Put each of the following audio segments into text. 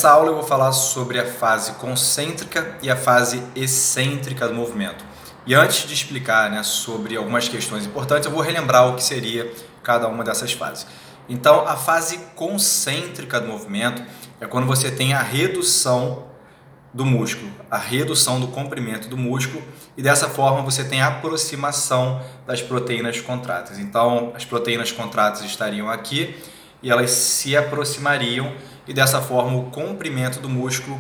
Nessa aula eu vou falar sobre a fase concêntrica e a fase excêntrica do movimento. E antes de explicar, sobre algumas questões importantes, eu vou relembrar o que seria cada uma dessas fases. Então, a fase concêntrica do movimento é quando você tem a redução do músculo, a redução do comprimento do músculo, e dessa forma você tem a aproximação das proteínas contráteis. Então, as proteínas contráteis estariam aqui e elas se aproximariam, e dessa forma o comprimento do músculo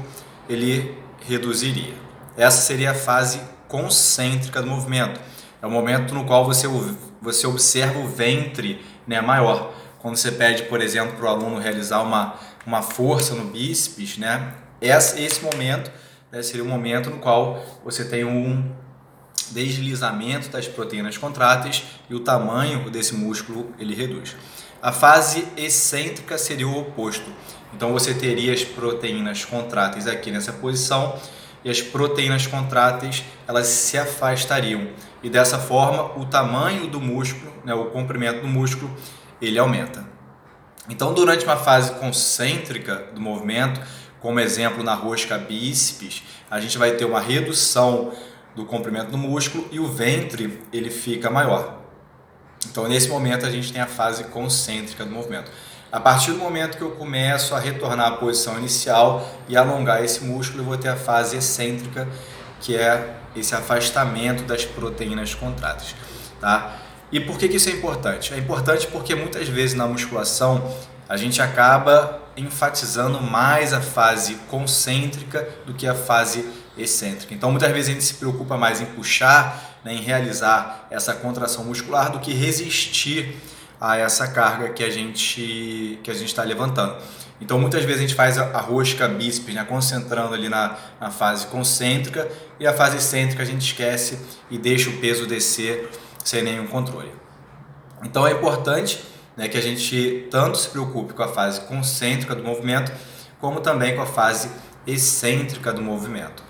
ele reduziria. Essa seria a fase concêntrica do movimento. É o momento no qual você observa o ventre maior. Quando você pede, por exemplo, para o aluno realizar uma força no bíceps, esse momento seria o momento no qual você tem um deslizamento das proteínas contráteis e o tamanho desse músculo ele reduz. A fase excêntrica seria o oposto. Então você teria as proteínas contráteis aqui nessa posição e as proteínas contráteis elas se afastariam, e dessa forma o tamanho do músculo, o comprimento do músculo, ele aumenta. Então, durante uma fase concêntrica do movimento, como exemplo na rosca bíceps, a gente vai ter uma redução do comprimento do músculo e o ventre ele fica maior. Então, nesse momento a gente tem a fase concêntrica do movimento. A partir do momento que eu começo a retornar à posição inicial e alongar esse músculo, eu vou ter a fase excêntrica, que é esse afastamento das proteínas contráteis, tá? E por que isso é importante? É importante porque muitas vezes na musculação a gente acaba enfatizando mais a fase concêntrica do que a fase excêntrica. Então muitas vezes a gente se preocupa mais em puxar, em realizar essa contração muscular do que resistir a essa carga que a gente está levantando. Então muitas vezes a gente faz a rosca bíceps, concentrando ali na fase concêntrica, e a fase excêntrica a gente esquece e deixa o peso descer sem nenhum controle. Então é importante que a gente tanto se preocupe com a fase concêntrica do movimento, como também com a fase excêntrica do movimento.